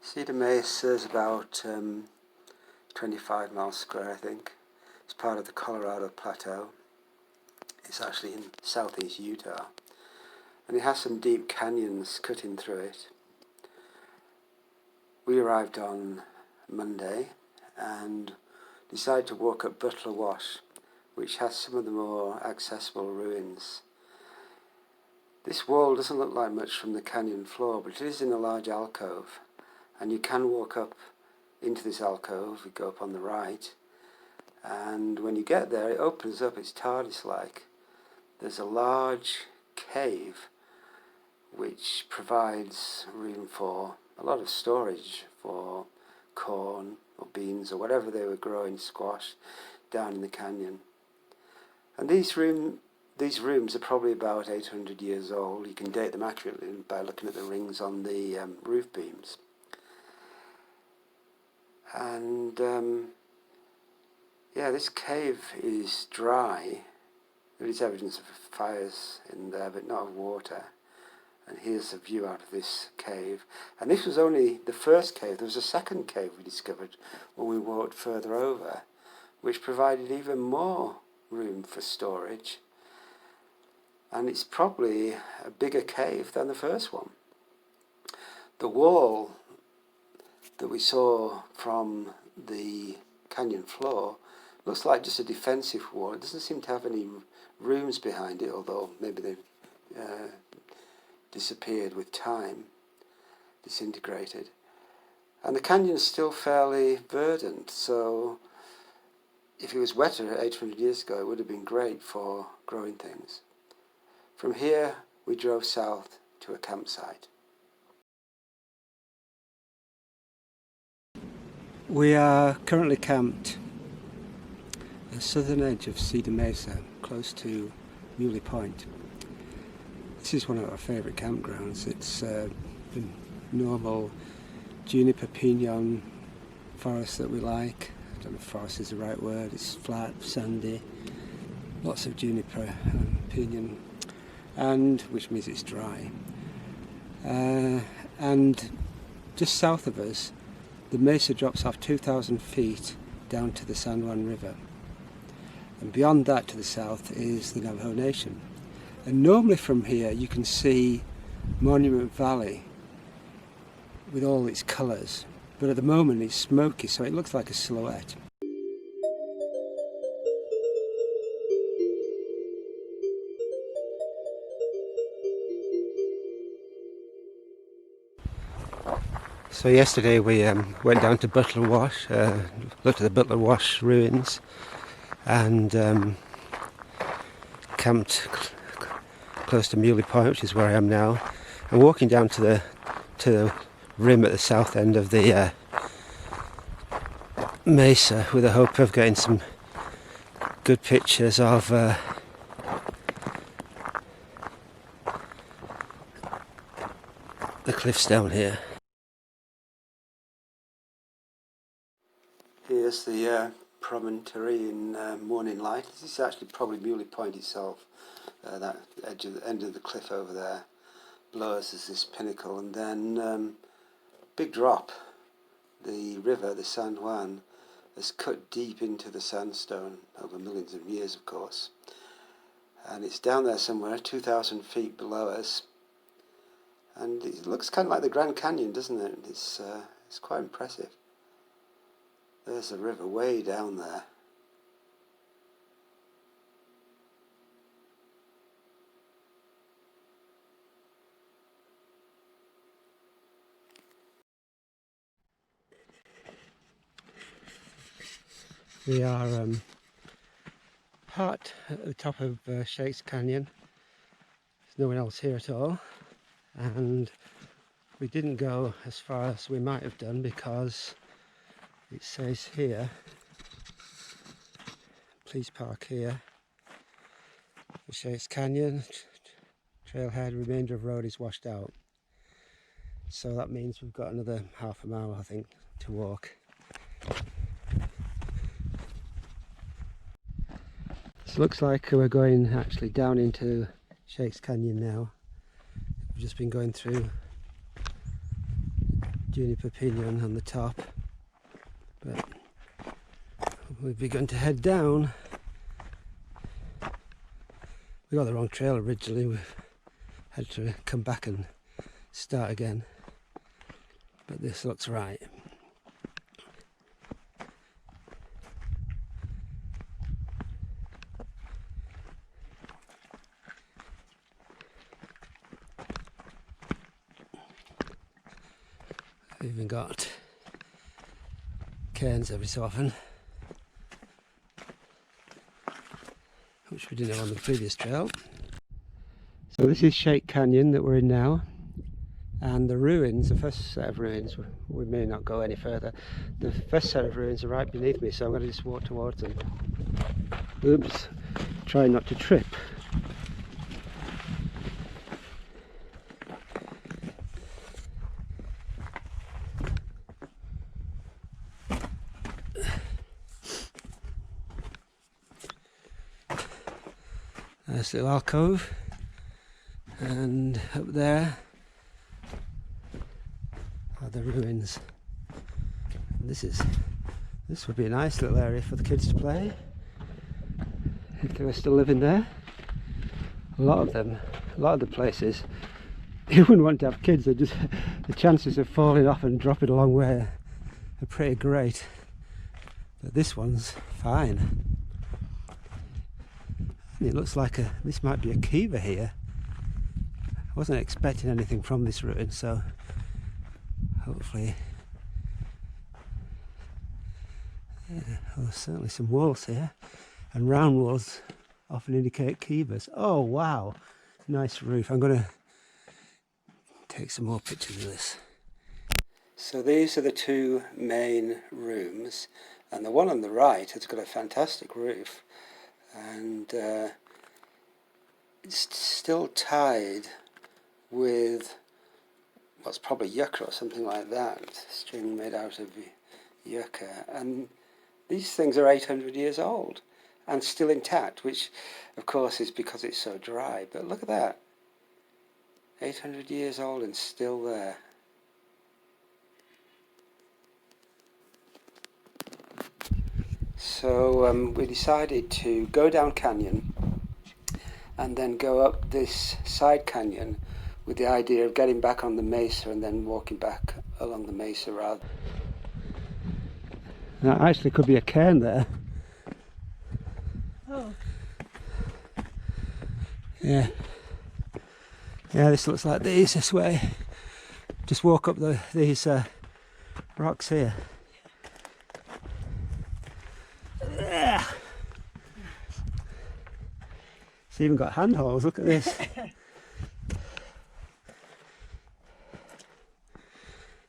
Cedar Mesa is about 25 miles square, I think. It's part of the Colorado Plateau. It's actually in southeast Utah, and it has some deep canyons cutting through it. We arrived on Monday and decided to walk up Butler Wash, which has some of the more accessible ruins. This wall doesn't look like much from the canyon floor, but it is in a large alcove, and you can walk up into this alcove. You go up on the right, and when you get there it opens up, it's TARDIS-like. There's a large cave which provides room for a lot of storage for corn or beans or whatever they were growing, squash, down in the canyon. And these rooms are probably about 800 years old. You can date them accurately by looking at the rings on the roof beams. And yeah, this cave is dry. There is evidence of fires in there, but not of water. And here's a view out of this cave. And this was only the first cave. There was a second cave we discovered when we walked further over, which provided even more room for storage. And it's probably a bigger cave than the first one. The wall that we saw from the canyon floor looks like just a defensive wall. It doesn't seem to have any rooms behind it, although maybe they've disappeared with time, disintegrated. And the canyon's still fairly verdant, so if it was wetter 800 years ago, it would have been great for growing things. From here, we drove south to a campsite. We are currently camped at the southern edge of Cedar Mesa, close to Muley Point. This is one of our favourite campgrounds. It's the normal juniper pinon forest that we like. I don't know if forest is the right word. It's flat, sandy, lots of juniper and pinon, and which means it's dry. And just south of us, the mesa drops off 2,000 feet down to the San Juan River. And beyond that to the south is the Navajo Nation. And normally from here you can see Monument Valley with all its colours, but at the moment it's smoky, so it looks like a silhouette. So yesterday we went down to Butler Wash, looked at the Butler Wash ruins, and camped close to Muley Point, which is where I am now, and walking down to the rim at the south end of the mesa with the hope of getting some good pictures of the cliffs down here. Here's the promontory in morning light. This is actually probably Muley Point itself. That end of the cliff over there below us is this pinnacle, and then big drop. The river, the San Juan, has cut deep into the sandstone over millions of years, of course, and it's down there somewhere 2,000 feet below us, and it looks kind of like the Grand Canyon, doesn't it? It's quite impressive. There's the river way down there. We are parked at the top of Shakes Canyon. There's no one else here at all, and we didn't go as far as we might have done because it says here, please park here. The Shakes Canyon, trailhead, remainder of road is washed out. So that means we've got another half a mile, I think, to walk. This looks like we're going actually down into Shakes Canyon now. We've just been going through juniper pinyon on the top, but we've begun to head down. We got the wrong trail originally, we've had to come back and start again, but this looks right. We've even got cairns every so often, which we didn't have on the previous trail. So this is Shake Canyon that we're in now, and the ruins, the first set of ruins, we may not go any further, the first set of ruins are right beneath me, so I'm going to just walk towards them. Oops, try not to trip. Nice little alcove, and up there are the ruins. And this would be a nice little area for the kids to play if they were still living there. A lot of the places you wouldn't want to have kids. They're just, the chances of falling off and dropping a long way are pretty great, but this one's fine. It looks like this might be a kiva here. I wasn't expecting anything from this ruin, so hopefully, yeah, well, there's certainly some walls here, and round walls often indicate kivas. Oh wow, nice roof. I'm going to take some more pictures of this. So these are the two main rooms, and the one on the right has got a fantastic roof, and it's still tied with what's probably yucca or something like that, string made out of yucca, and these things are 800 years old and still intact, which of course is because it's so dry, but look at that, 800 years old and still there. So we decided to go down canyon and then go up this side canyon with the idea of getting back on the mesa and then walking back along the mesa rather. That actually could be a cairn there. Oh. Yeah. Yeah, this looks like this way. Just walk up these rocks here. It's even got handholds, look at this.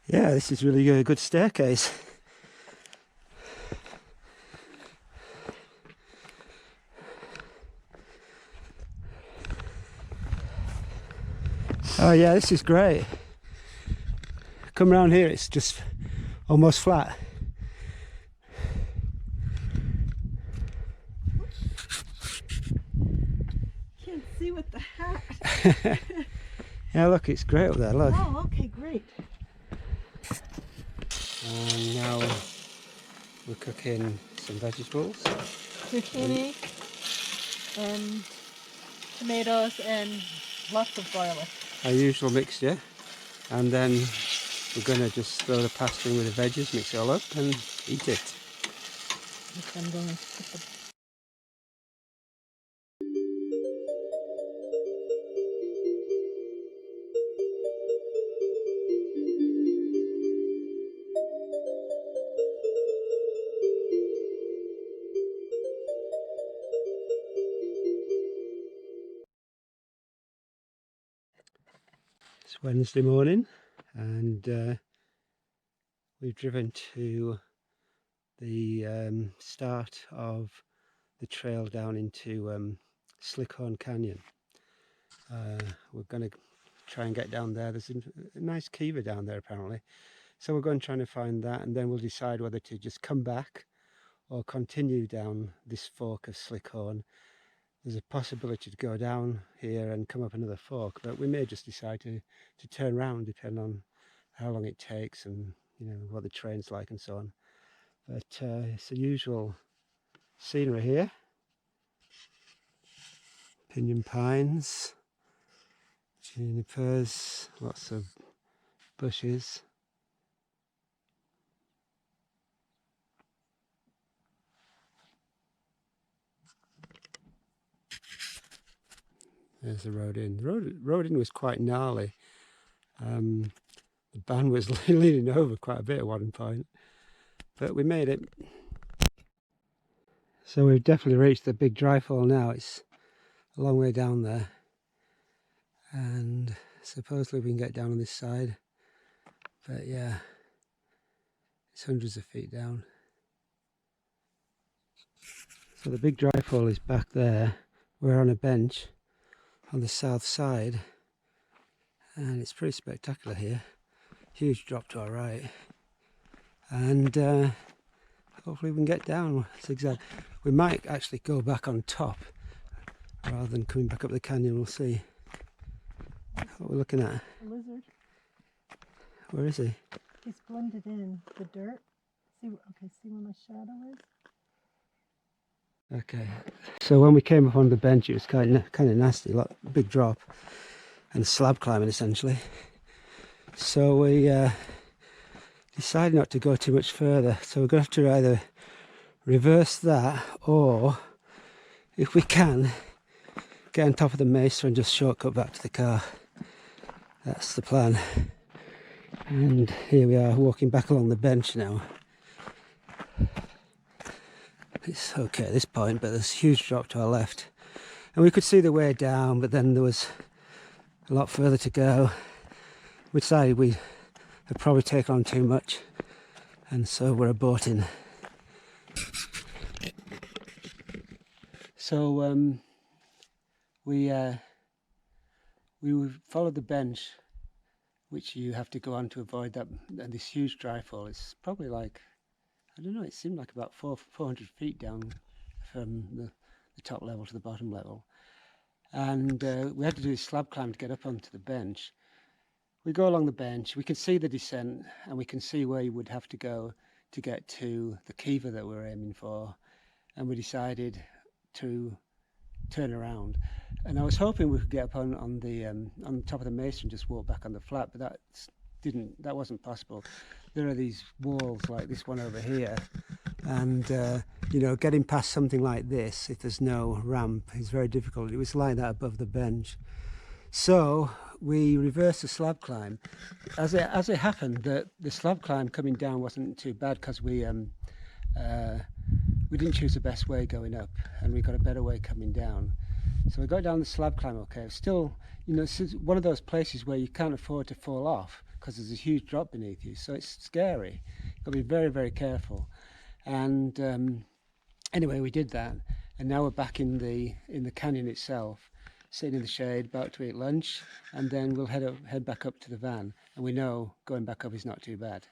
Yeah, this is really a good staircase. Oh yeah, this is great. Come around here, it's just almost flat. Can't see with the hat. Yeah, look, it's great up there, look. Oh, okay, great. And now we're cooking some vegetables. Zucchini and tomatoes and lots of garlic. Our usual mixture. And then we're going to just throw the pasta in with the veggies, mix it all up and eat it. I'm going to put the It's Wednesday morning, and we've driven to the start of the trail down into Slickhorn Canyon. We're going to try and get down there. There's a nice kiva down there apparently, so we're going trying to find that, and then we'll decide whether to just come back or continue down this fork of Slickhorn. There's a possibility to go down here and come up another fork, but we may just decide to turn around depending on how long it takes, and what the train's like and so on. But it's the usual scenery here. Pinyon pines, junipers, lots of bushes. There's the road in. The road in was quite gnarly. The van was leaning over quite a bit at one point, but we made it. So we've definitely reached the big dry fall now. It's a long way down there, and supposedly we can get down on this side, but yeah, it's hundreds of feet down. So the big dry fall is back there. We're on a bench on the south side, and it's pretty spectacular here. Huge drop to our right, and hopefully we can get down. We might actually go back on top rather than coming back up the canyon. We'll see what we're looking at. A lizard. Where is he? He's blended in the dirt. See where my shadow is? Okay, so when we came up on the bench, it was kind of nasty, like big drop and slab climbing essentially. So we decided not to go too much further. So we're going to have to either reverse that, or if we can, get on top of the mesa and just shortcut back to the car. That's the plan. And here we are walking back along the bench now. It's okay at this point, but there's a huge drop to our left, and we could see the way down, but then there was a lot further to go. We decided we had probably taken on too much, and so we're aborting. So we followed the bench, which you have to go on to avoid that, and this huge dry fall. It's probably like, I don't know, it seemed like about 400 feet down from the top level to the bottom level. And we had to do a slab climb to get up onto the bench. We go along the bench, we can see the descent, and we can see where you would have to go to get to the kiva that we're aiming for. And we decided to turn around. And I was hoping we could get up on the top of the mesa and just walk back on the flat, but that wasn't possible. There are these walls like this one over here, and getting past something like this, if there's no ramp, is very difficult. It was like that above the bench. So we reversed the slab climb. As it happened, the slab climb coming down wasn't too bad, because we didn't choose the best way going up, and we got a better way coming down. So we got down the slab climb okay. Still, it's one of those places where you can't afford to fall off, because there's a huge drop beneath you, so it's scary. You've got to be very, very careful. And anyway, we did that, and now we're back in the canyon itself, sitting in the shade, about to eat lunch, and then we'll head back up to the van. And we know going back up is not too bad.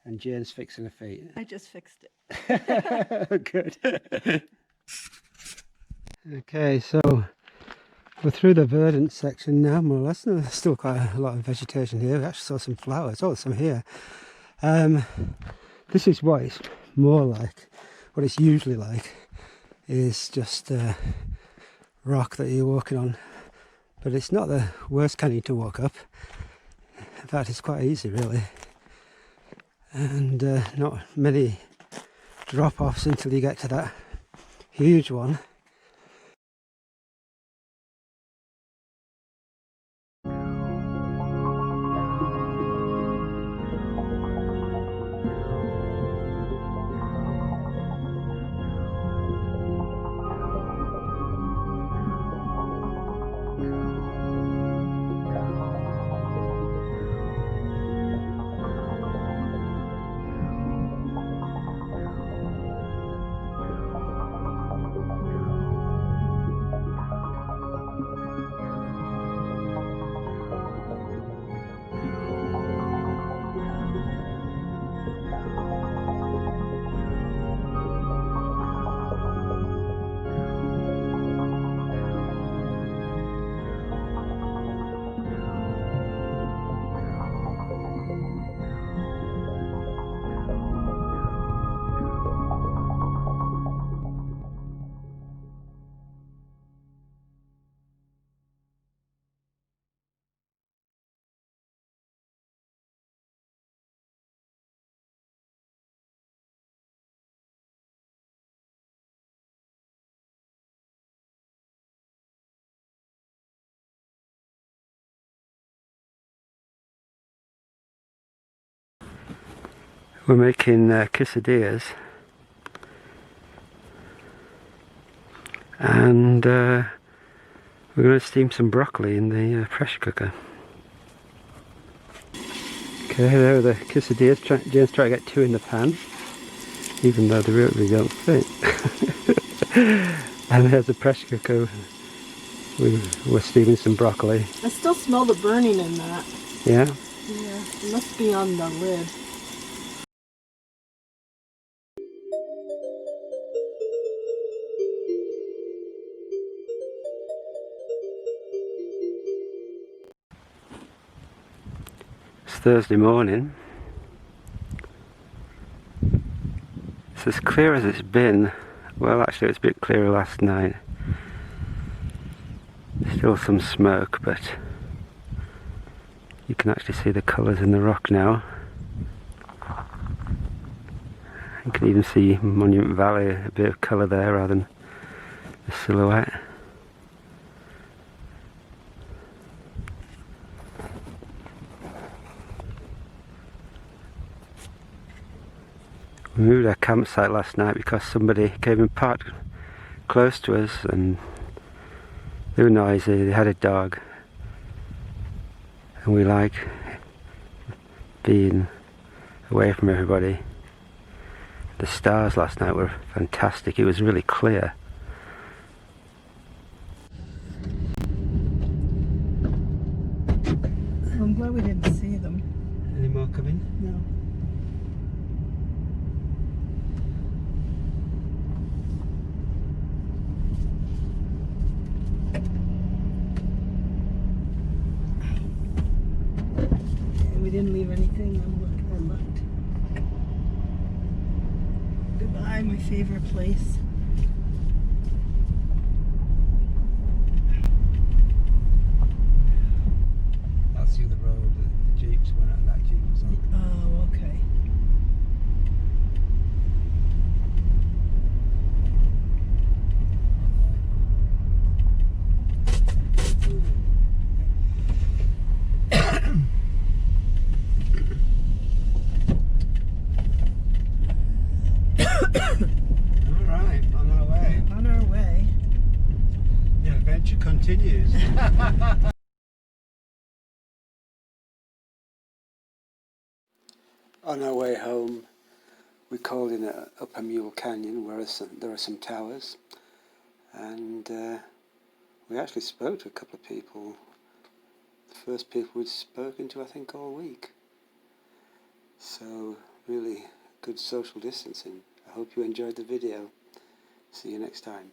And Jane's fixing her feet. I just fixed it. Good. Okay, so we're through the verdant section now, more or less. There's still quite a lot of vegetation here. We actually saw some flowers. Oh, some here. This is what it's more like. What it's usually like is just rock that you're walking on. But it's not the worst canyon to walk up. In fact, it's quite easy, really. And not many drop-offs until you get to that huge one. We're making quesadillas, and we're going to steam some broccoli in the pressure cooker. Okay, there are the quesadillas. Jane's trying to get 2 in the pan, even though they really don't fit. And there's the pressure cooker. We're steaming some broccoli. I still smell the burning in that. Yeah? Yeah, it must be on the lid. It's Thursday morning. It's as clear as it's been. Well, actually it was a bit clearer last night. Still some smoke, but you can actually see the colours in the rock now. You can even see Monument Valley, a bit of colour there rather than the silhouette. We moved our campsite last night because somebody came and parked close to us, and they were noisy. They had a dog, and we like being away from everybody. The stars last night were fantastic. It was really clear. I'm glad we didn't see them. Any more coming? No. We didn't leave anything. I looked. Goodbye, my favorite place. That's the other road that the jeeps went out, that jeep was on. Oh, okay. Alright, on our way. On our way. The adventure continues. On our way home, we called in at Upper Mule Canyon where there are some towers, and we actually spoke to a couple of people. The first people we'd spoken to, I think, all week. So really good social distancing. I hope you enjoyed the video. See you next time.